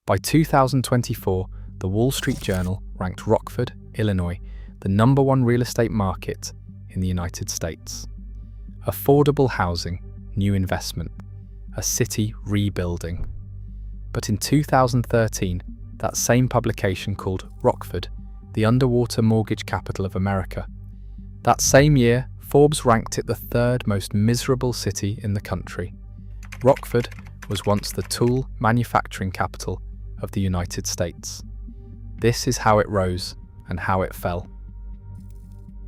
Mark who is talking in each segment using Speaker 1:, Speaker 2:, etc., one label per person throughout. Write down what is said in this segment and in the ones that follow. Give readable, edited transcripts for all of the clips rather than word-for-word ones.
Speaker 1: By 2024, the Wall Street Journal ranked Rockford, Illinois, the #1 real estate market in the United States. Affordable housing, new investment, a city rebuilding. But in 2013, that same publication called Rockford the underwater mortgage capital of America. That same year, Forbes ranked it the 3rd most miserable city in the country. Rockford was once the tool manufacturing capital of the United States. This is how it rose and how it fell.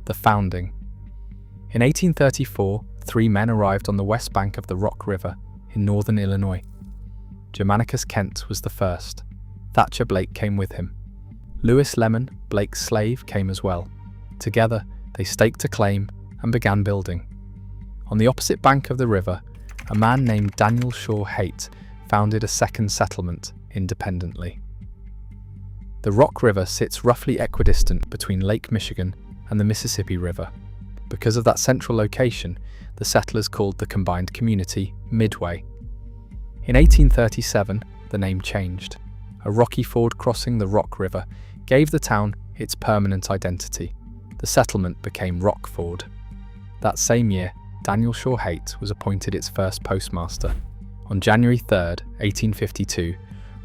Speaker 1: The founding. In 1834, 3 men arrived on the west bank of the Rock River in northern Illinois. Germanicus Kent was the first. Thatcher Blake came with him. Lewis Lemon, Blake's slave, came as well. Together, they staked a claim and began building. On the opposite bank of the river, a man named Daniel Shaw Haight founded a second settlement independently. The Rock River sits roughly equidistant between Lake Michigan and the Mississippi River. Because of that central location, the settlers called the combined community Midway. In 1837, the name changed. A rocky ford crossing the Rock River gave the town its permanent identity. The settlement became Rockford. That same year, Daniel Shaw Haight was appointed its first postmaster. On January 3rd, 1852,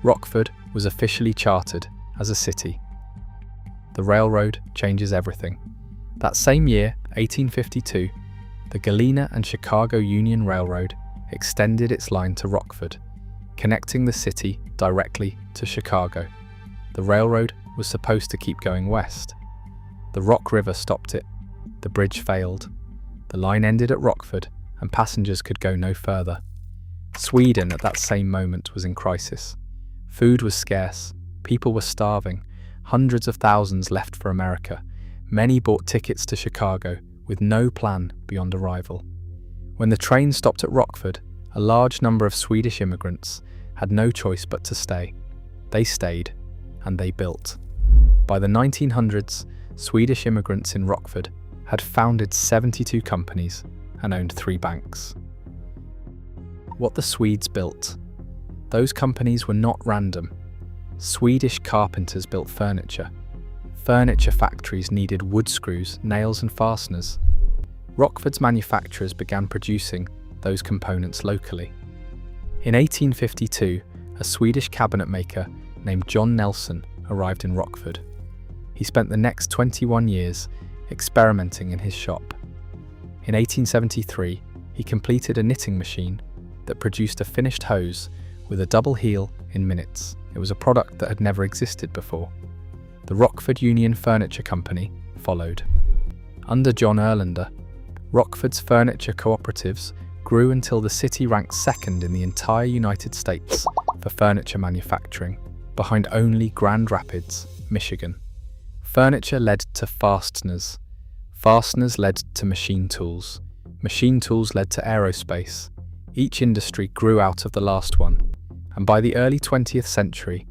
Speaker 1: Rockford was officially chartered as a city. The railroad changes everything. That same year, 1852, the Galena and Chicago Union Railroad extended its line to Rockford, connecting the city directly to Chicago. The railroad was supposed to keep going west. The Rock River stopped it. The bridge failed. The line ended at Rockford, and passengers could go no further. Sweden at that same moment was in crisis. Food was scarce. People were starving. Hundreds of thousands left for America. Many bought tickets to Chicago with no plan beyond arrival. When the train stopped at Rockford, a large number of Swedish immigrants had no choice but to stay. They stayed, and they built. By the 1900s, Swedish immigrants in Rockford had founded 72 companies and owned 3 banks. What the Swedes built. Those companies were not random. Swedish carpenters built furniture. Furniture factories needed wood screws, nails and fasteners. Rockford's manufacturers began producing those components locally. In 1852, a Swedish cabinet maker named John Nelson arrived in Rockford. He spent the next 21 years experimenting in his shop. In 1873, he completed a knitting machine that produced a finished hose with a double heel in minutes. It was a product that had never existed before. The Rockford Union Furniture Company followed. Under John Erlander, Rockford's furniture cooperatives grew until the city ranked 2nd in the entire United States for furniture manufacturing, behind only Grand Rapids, Michigan. Furniture led to fasteners. Fasteners led to machine tools. Machine tools led to aerospace. Each industry grew out of the last one, and by the early 20th century,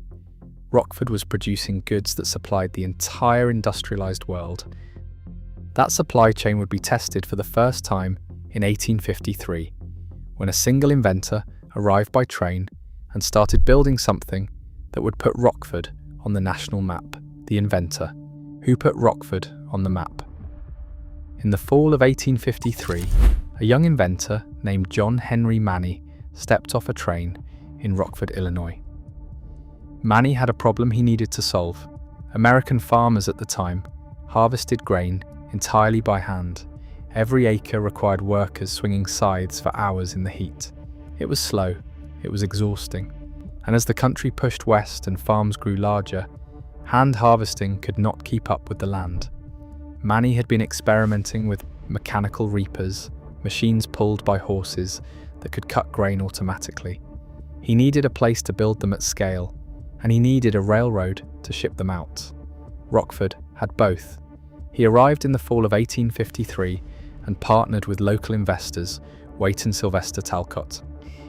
Speaker 1: Rockford was producing goods that supplied the entire industrialized world. That supply chain would be tested for the first time in 1853, when a single inventor arrived by train and started building something that would put Rockford on the national map. The inventor, who put Rockford on the map. In the fall of 1853, a young inventor named John Henry Manny stepped off a train in Rockford, Illinois. Manny had a problem he needed to solve. American farmers at the time harvested grain entirely by hand. Every acre required workers swinging scythes for hours in the heat. It was slow, it was exhausting, and as the country pushed west and farms grew larger, hand harvesting could not keep up with the land. Manny had been experimenting with mechanical reapers, machines pulled by horses that could cut grain automatically. He needed a place to build them at scale, and he needed a railroad to ship them out. Rockford had both. He arrived in the fall of 1853 and partnered with local investors, Waite and Sylvester Talcott.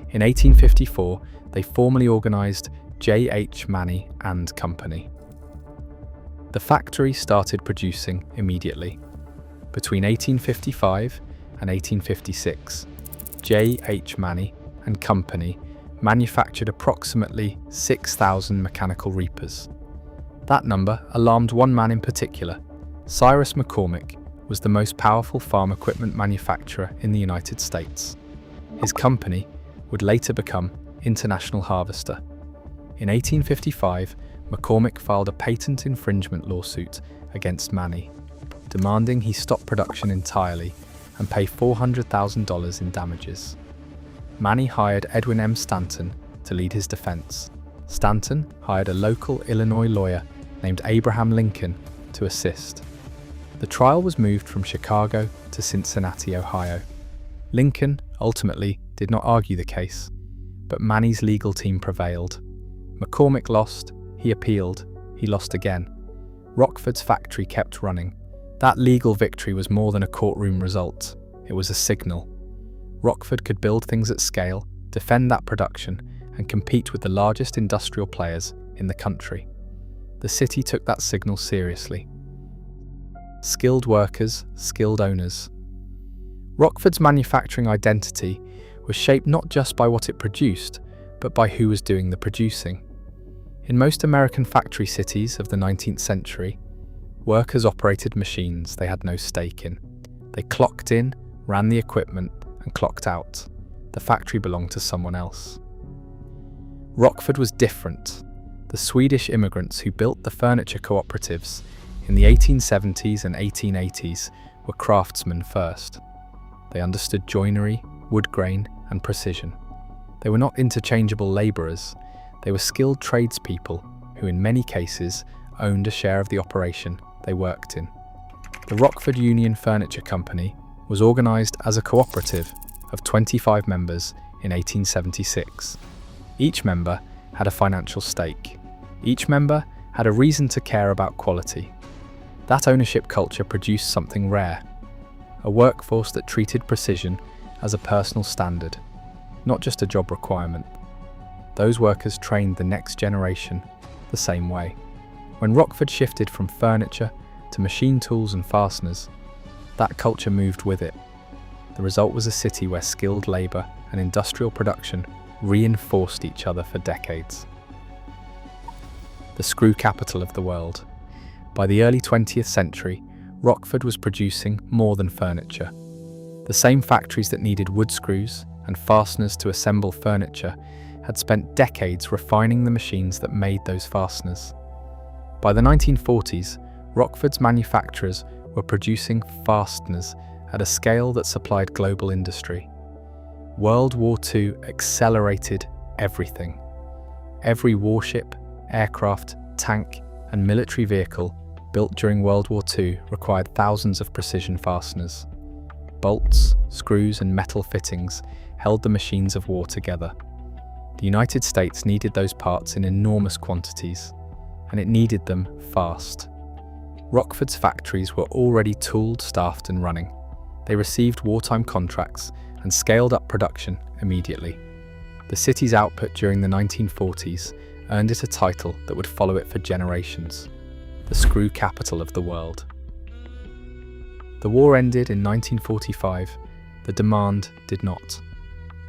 Speaker 1: In 1854, they formally organized J.H. Manny and Company. The factory started producing immediately. Between 1855 and 1856, J.H. Manny and Company manufactured approximately 6,000 mechanical reapers. That number alarmed one man in particular. Cyrus McCormick was the most powerful farm equipment manufacturer in the United States. His company would later become International Harvester. In 1855, McCormick filed a patent infringement lawsuit against Manny, demanding he stop production entirely and pay $400,000 in damages. Manny hired Edwin M. Stanton to lead his defense. Stanton hired a local Illinois lawyer named Abraham Lincoln to assist. The trial was moved from Chicago to Cincinnati, Ohio. Lincoln ultimately did not argue the case, but Manny's legal team prevailed. McCormick lost, he appealed, he lost again. Rockford's factory kept running. That legal victory was more than a courtroom result, it was a signal. Rockford could build things at scale, defend that production, and compete with the largest industrial players in the country. The city took that signal seriously. Skilled workers, skilled owners. Rockford's manufacturing identity was shaped not just by what it produced, but by who was doing the producing. In most American factory cities of the 19th century, workers operated machines they had no stake in. They clocked in, ran the equipment, and clocked out. The factory belonged to someone else. Rockford was different. The Swedish immigrants who built the furniture cooperatives in the 1870s and 1880s were craftsmen first. They understood joinery, wood grain, and precision. They were not interchangeable labourers. They were skilled tradespeople who in many cases owned a share of the operation they worked in. The Rockford Union Furniture Company was organised as a cooperative of 25 members in 1876. Each member had a financial stake. Each member had a reason to care about quality. That ownership culture produced something rare, a workforce that treated precision as a personal standard, not just a job requirement. Those workers trained the next generation the same way. When Rockford shifted from furniture to machine tools and fasteners, that culture moved with it. The result was a city where skilled labour and industrial production reinforced each other for decades. The screw capital of the world. By the early 20th century, Rockford was producing more than furniture. The same factories that needed wood screws and fasteners to assemble furniture had spent decades refining the machines that made those fasteners. By the 1940s, Rockford's manufacturers were producing fasteners at a scale that supplied global industry. World War II accelerated everything. Every warship, aircraft, tank, and military vehicle built during World War II required thousands of precision fasteners. Bolts, screws, and metal fittings held the machines of war together. The United States needed those parts in enormous quantities, and it needed them fast. Rockford's factories were already tooled, staffed, and running. They received wartime contracts and scaled up production immediately. The city's output during the 1940s earned it a title that would follow it for generations: the screw capital of the world. The war ended in 1945. The demand did not.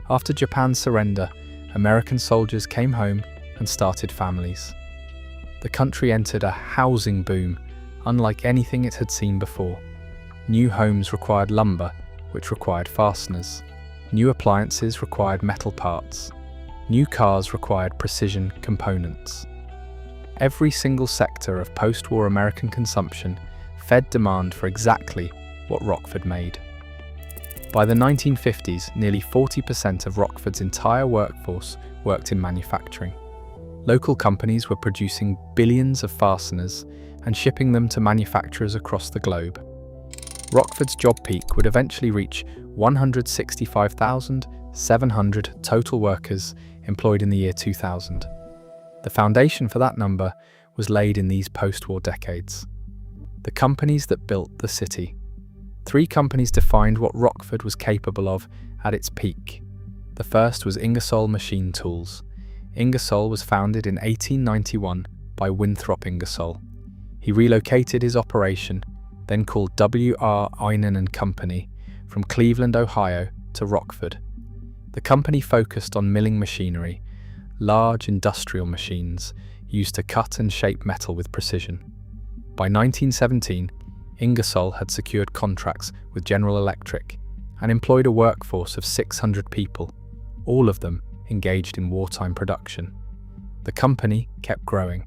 Speaker 1: After Japan's surrender, American soldiers came home and started families. The country entered a housing boom unlike anything it had seen before. New homes required lumber, which required fasteners. New appliances required metal parts. New cars required precision components. Every single sector of post-war American consumption fed demand for exactly what Rockford made. By the 1950s, nearly 40% of Rockford's entire workforce worked in manufacturing. Local companies were producing billions of fasteners and shipping them to manufacturers across the globe. Rockford's job peak would eventually reach 165,700 total workers employed in the year 2000. The foundation for that number was laid in these post-war decades. The companies that built the city. 3 companies defined what Rockford was capable of at its peak. The first was Ingersoll Machine Tools. Ingersoll was founded in 1891 by Winthrop Ingersoll. He relocated his operation, then called W.R. Einen & Company, from Cleveland, Ohio to Rockford. The company focused on milling machinery large industrial machines used to cut and shape metal with precision. By 1917, Ingersoll had secured contracts with General Electric and employed a workforce of 600 people, all of them engaged in wartime production. The company kept growing.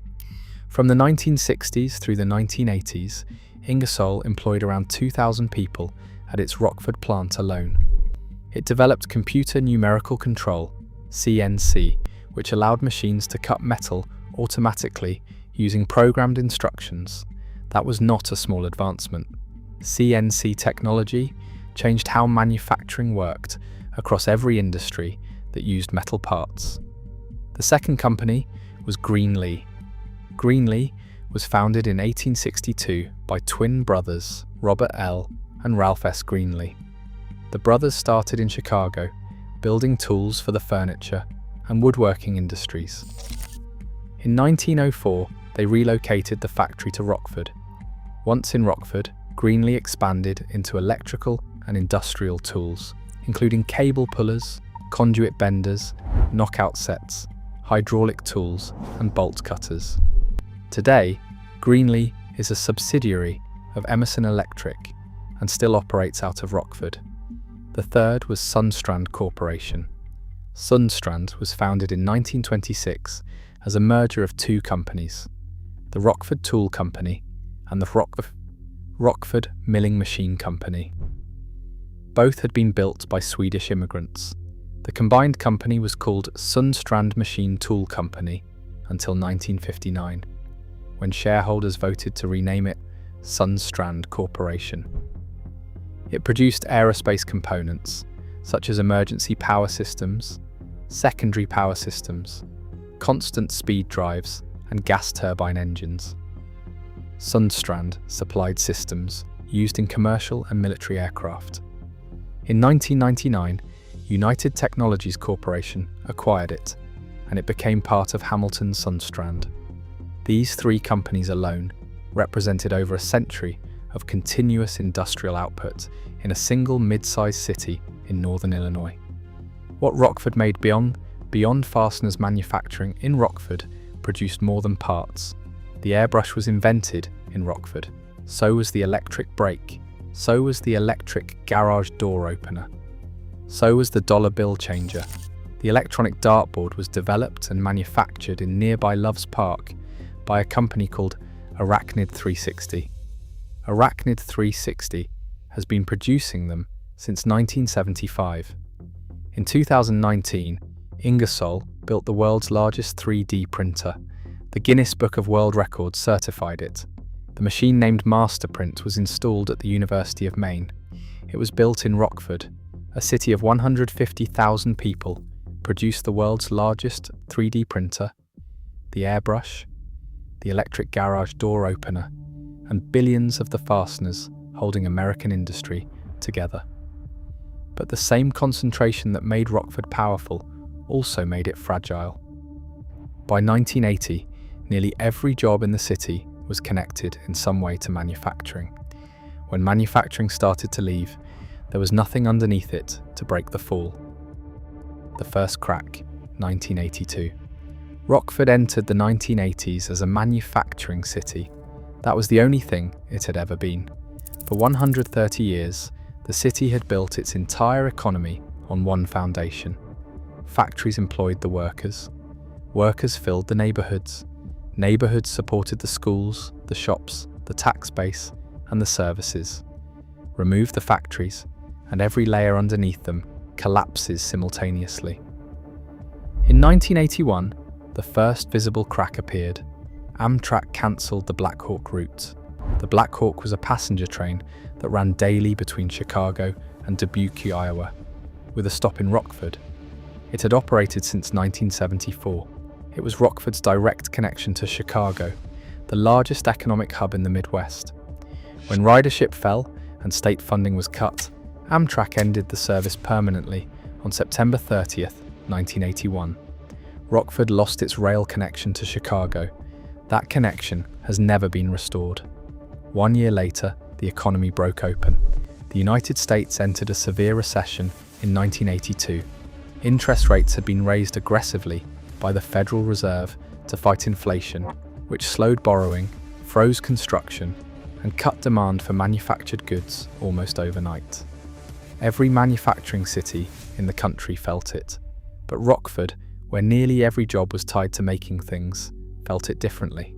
Speaker 1: From the 1960s through the 1980s, Ingersoll employed around 2,000 people at its Rockford plant alone. It developed computer numerical control, CNC, which allowed machines to cut metal automatically using programmed instructions. That was not a small advancement. CNC technology changed how manufacturing worked across every industry that used metal parts. The second company was Greenlee. Greenlee was founded in 1862 by twin brothers Robert L. and Ralph S. Greenlee. The brothers started in Chicago, building tools for the furniture and woodworking industries. In 1904, they relocated the factory to Rockford. Once in Rockford, Greenlee expanded into electrical and industrial tools, including cable pullers, conduit benders, knockout sets, hydraulic tools, and bolt cutters. Today, Greenlee is a subsidiary of Emerson Electric and still operates out of Rockford. The third was Sundstrand Corporation. Sundstrand was founded in 1926 as a merger of two companies, the Rockford Tool Company and the Rockford Milling Machine Company. Both had been built by Swedish immigrants. The combined company was called Sundstrand Machine Tool Company until 1959, when shareholders voted to rename it Sundstrand Corporation. It produced aerospace components, such as emergency power systems, secondary power systems, constant speed drives, and gas turbine engines. Sundstrand supplied systems used in commercial and military aircraft. In 1999, United Technologies Corporation acquired it, and it became part of Hamilton Sundstrand. These three companies alone represented over a century of continuous industrial output in a single mid-sized city in northern Illinois. What Rockford made beyond fasteners manufacturing in Rockford produced more than parts. The airbrush was invented in Rockford. So was the electric brake. So was the electric garage door opener. So was the dollar bill changer. The electronic dartboard was developed and manufactured in nearby Loves Park by a company called Arachnid 360. Arachnid 360 has been producing them since 1975. In 2019, Ingersoll built the world's largest 3D printer. The Guinness Book of World Records certified it. The machine named Masterprint was installed at the University of Maine. It was built in Rockford. A city of 150,000 people produced the world's largest 3D printer, the airbrush, the electric garage door opener, and billions of the fasteners holding American industry together. But the same concentration that made Rockford powerful also made it fragile. By 1980, nearly every job in the city was connected in some way to manufacturing. When manufacturing started to leave, there was nothing underneath it to break the fall. The first crack, 1982. Rockford entered the 1980s as a manufacturing city. That was the only thing it had ever been. For 130 years, the city had built its entire economy on one foundation. Factories employed the workers. Workers filled the neighborhoods. Neighborhoods supported the schools, the shops, the tax base, and the services. Remove the factories, and every layer underneath them collapses simultaneously. In 1981, the first visible crack appeared. Amtrak cancelled the Black Hawk route. The Black Hawk was a passenger train that ran daily between Chicago and Dubuque, Iowa, with a stop in Rockford. It had operated since 1974. It was Rockford's direct connection to Chicago, the largest economic hub in the Midwest. When ridership fell and state funding was cut, Amtrak ended the service permanently on September 30th, 1981. Rockford lost its rail connection to Chicago. That connection has never been restored. 1 year later, the economy broke open. The United States entered a severe recession in 1982. Interest rates had been raised aggressively, by the Federal Reserve to fight inflation, which slowed borrowing, froze construction, and cut demand for manufactured goods almost overnight. Every manufacturing city in the country felt it, but Rockford, where nearly every job was tied to making things, felt it differently.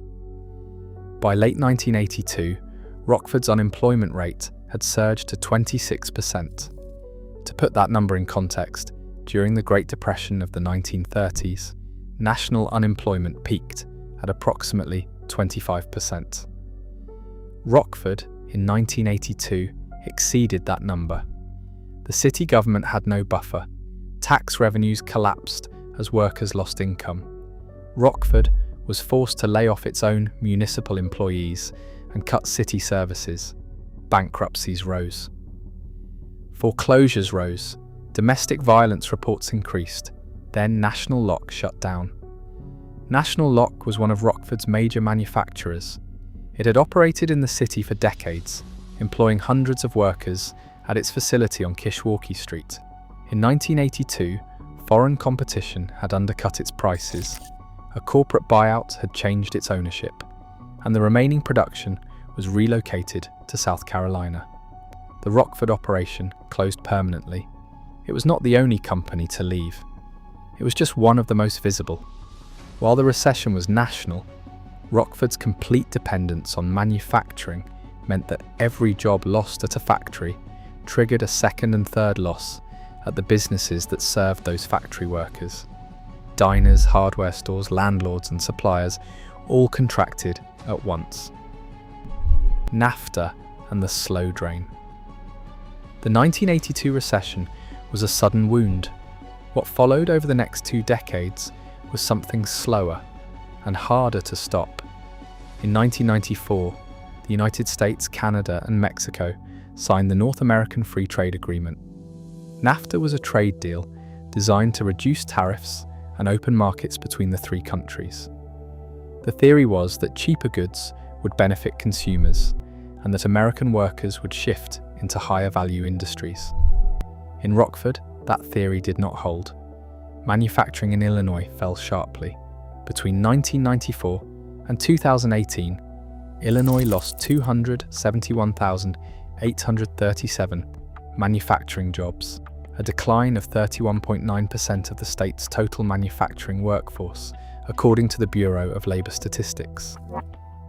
Speaker 1: By late 1982, Rockford's unemployment rate had surged to 26%. To put that number in context, during the Great Depression of the 1930s, national unemployment peaked at approximately 25%. Rockford, in 1982, exceeded that number. The city government had no buffer. Tax revenues collapsed as workers lost income. Rockford was forced to lay off its own municipal employees and cut city services. Bankruptcies rose. Foreclosures rose. Domestic violence reports increased. Then National Lock shut down. National Lock was one of Rockford's major manufacturers. It had operated in the city for decades, employing hundreds of workers at its facility on Kishwaukee Street. In 1982, foreign competition had undercut its prices, a corporate buyout had changed its ownership, and the remaining production was relocated to South Carolina. The Rockford operation closed permanently. It was not the only company to leave. It was just one of the most visible. While the recession was national, Rockford's complete dependence on manufacturing meant that every job lost at a factory triggered a second and third loss at the businesses that served those factory workers. Diners, hardware stores, landlords and suppliers all contracted at once. NAFTA and the slow drain. The 1982 recession was a sudden wound. What followed over the next 2 decades was something slower and harder to stop. In 1994, the United States, Canada and Mexico signed the North American Free Trade Agreement. NAFTA was a trade deal designed to reduce tariffs and open markets between the 3 countries. The theory was that cheaper goods would benefit consumers and that American workers would shift into higher value industries. In Rockford, that theory did not hold. Manufacturing in Illinois fell sharply. Between 1994 and 2018, Illinois lost 271,837 manufacturing jobs, a decline of 31.9% of the state's total manufacturing workforce, according to the Bureau of Labor Statistics.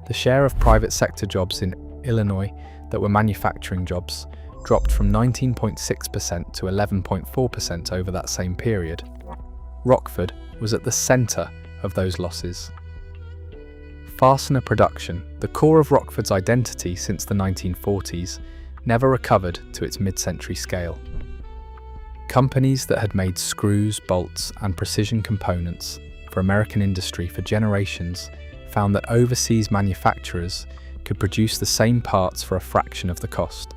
Speaker 1: The share of private sector jobs in Illinois that were manufacturing jobs dropped from 19.6% to 11.4% over that same period. Rockford was at the center of those losses. Fastener production, the core of Rockford's identity since the 1940s, never recovered to its mid-century scale. Companies that had made screws, bolts, and precision components for American industry for generations found that overseas manufacturers could produce the same parts for a fraction of the cost.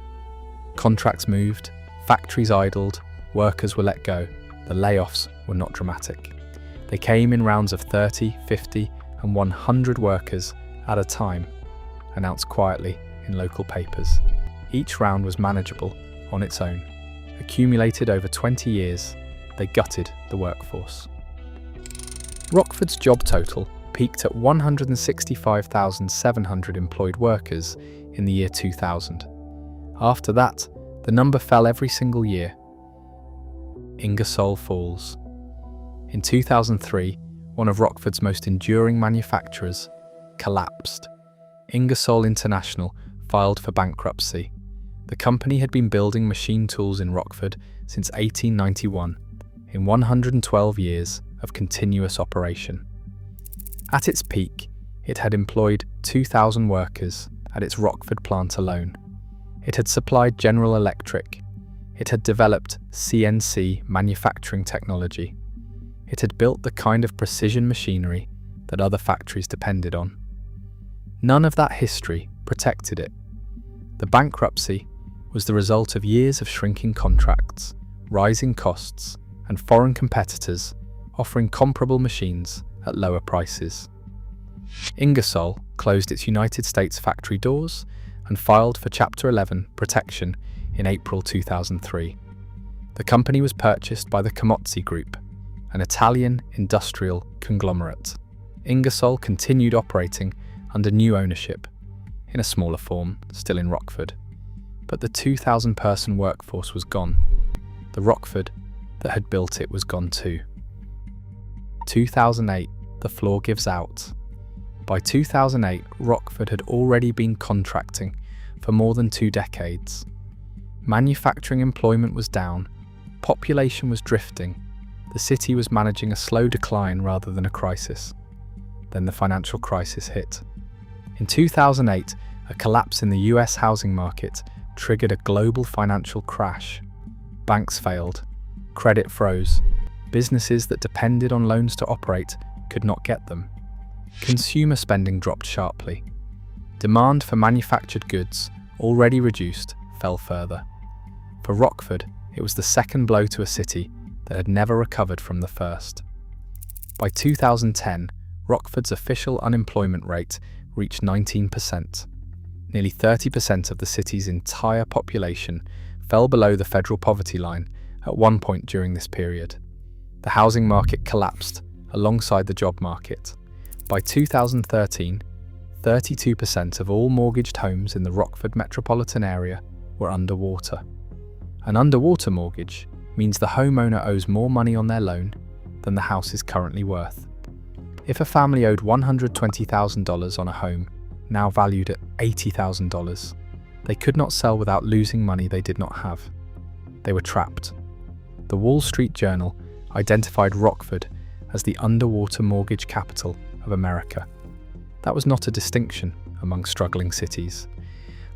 Speaker 1: Contracts moved, factories idled, workers were let go. The layoffs were not dramatic. They came in rounds of 30, 50, and 100 workers at a time, announced quietly in local papers. Each round was manageable on its own. Accumulated over 20 years, they gutted the workforce. Rockford's job total peaked at 165,700 employed workers in the year 2000. After that, the number fell every single year. Ingersoll Falls. In 2003, one of Rockford's most enduring manufacturers collapsed. Ingersoll International filed for bankruptcy. The company had been building machine tools in Rockford since 1891, in 112 years of continuous operation. At its peak, it had employed 2,000 workers at its Rockford plant alone. It had supplied General Electric. It had developed CNC manufacturing technology. It had built the kind of precision machinery that other factories depended on. None of that history protected it. The bankruptcy was the result of years of shrinking contracts, rising costs, and foreign competitors offering comparable machines at lower prices. Ingersoll closed its United States factory doors and filed for Chapter 11 protection in April 2003. The company was purchased by the Komatsu Group, an Italian industrial conglomerate. Ingersoll continued operating under new ownership, in a smaller form, still in Rockford. But the 2,000-person workforce was gone. The Rockford that had built it was gone too. 2008, the floor gives out. By 2008, Rockford had already been contracting for more than 2 decades. Manufacturing employment was down, population was drifting, the city was managing a slow decline rather than a crisis. Then the financial crisis hit. In 2008, a collapse in the US housing market triggered a global financial crash. Banks failed, credit froze, businesses that depended on loans to operate could not get them. Consumer spending dropped sharply. Demand for manufactured goods, already reduced, fell further. For Rockford, it was the second blow to a city that had never recovered from the first. By 2010, Rockford's official unemployment rate reached 19%. Nearly 30% of the city's entire population fell below the federal poverty line at one point during this period. The housing market collapsed alongside the job market. By 2013, 32% of all mortgaged homes in the Rockford metropolitan area were underwater. An underwater mortgage means the homeowner owes more money on their loan than the house is currently worth. If a family owed $120,000 on a home, now valued at $80,000, they could not sell without losing money they did not have. They were trapped. The Wall Street Journal identified Rockford as the underwater mortgage capital of America. That was not a distinction among struggling cities.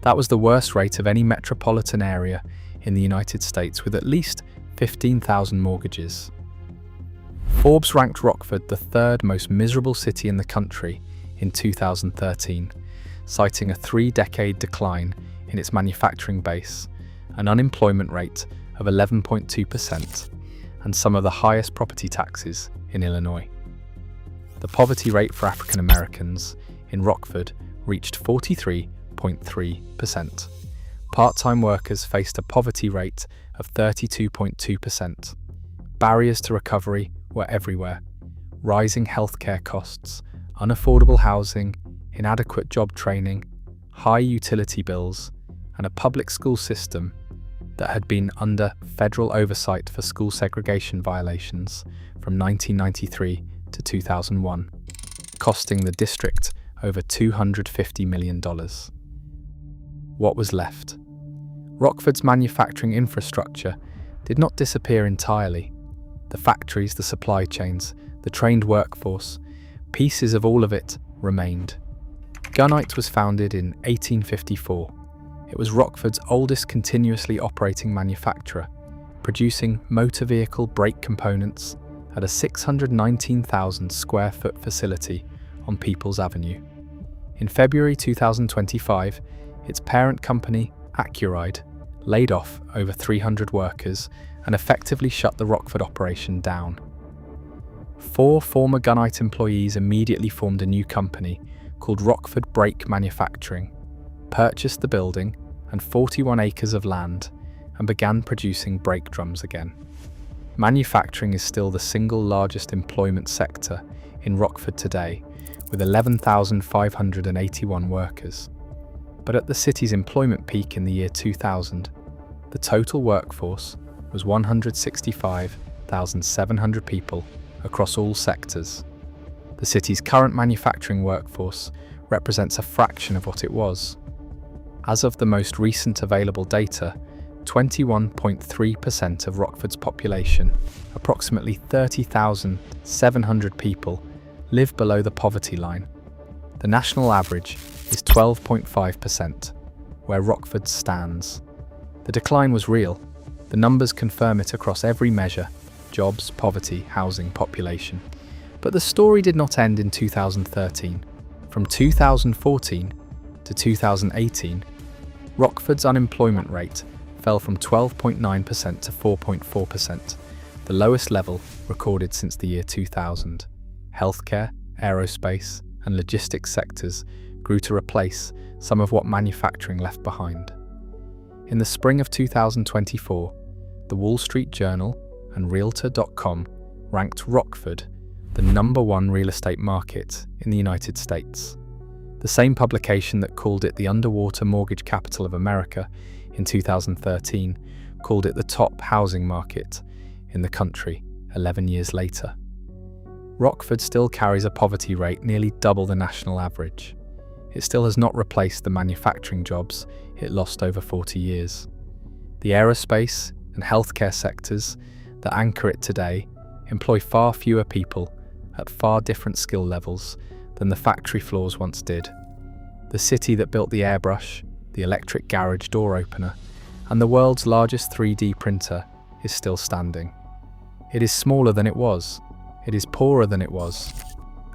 Speaker 1: That was the worst rate of any metropolitan area in the United States, with at least 15,000 mortgages. Forbes ranked Rockford the third most miserable city in the country in 2013, citing a 3-decade decline in its manufacturing base, an unemployment rate of 11.2%, and some of the highest property taxes in Illinois. The poverty rate for African Americans in Rockford reached 43.3%. Part-time workers faced a poverty rate of 32.2%. Barriers to recovery were everywhere. Rising healthcare costs, unaffordable housing, inadequate job training, high utility bills, and a public school system that had been under federal oversight for school segregation violations from 1993 to 2001, costing the district over $250 million. What was left? Rockford's manufacturing infrastructure did not disappear entirely. The factories, the supply chains, the trained workforce, pieces of all of it remained. Gunite was founded in 1854. It was Rockford's oldest continuously operating manufacturer, producing motor vehicle brake components at a 619,000 square foot facility on Peoples Avenue. In February 2025, its parent company, Accuride, laid off over 300 workers and effectively shut the Rockford operation down. 4 former Gunite employees immediately formed a new company called Rockford Brake Manufacturing, purchased the building and 41 acres of land, and began producing brake drums again. Manufacturing is still the single largest employment sector in Rockford today, with 11,581 workers. But at the city's employment peak in the year 2000, the total workforce was 165,700 people across all sectors. The city's current manufacturing workforce represents a fraction of what it was. As of the most recent available data, 21.3% of Rockford's population, approximately 30,700 people, live below the poverty line. The national average is 12.5%, where Rockford stands. The decline was real. The numbers confirm it across every measure: jobs, poverty, housing, population. But the story did not end in 2013. From 2014 to 2018, Rockford's unemployment rate fell from 12.9% to 4.4%, the lowest level recorded since the year 2000. Healthcare, aerospace, and logistics sectors grew to replace some of what manufacturing left behind. In the spring of 2024, the Wall Street Journal and Realtor.com ranked Rockford the #1 real estate market in the United States. The same publication that called it the underwater mortgage capital of America in 2013 called it the top housing market in the country 11 years later. Rockford still carries a poverty rate nearly double the national average. It still has not replaced the manufacturing jobs it lost over 40 years. The aerospace and healthcare sectors that anchor it today employ far fewer people at far different skill levels than the factory floors once did. The city that built the airbrush, the electric garage door opener, and the world's largest 3D printer is still standing. It is smaller than it was, it is poorer than it was,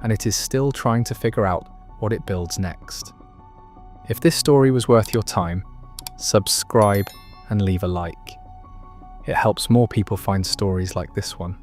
Speaker 1: and it is still trying to figure out what it builds next. If this story was worth your time, subscribe and leave a like. It helps more people find stories like this one.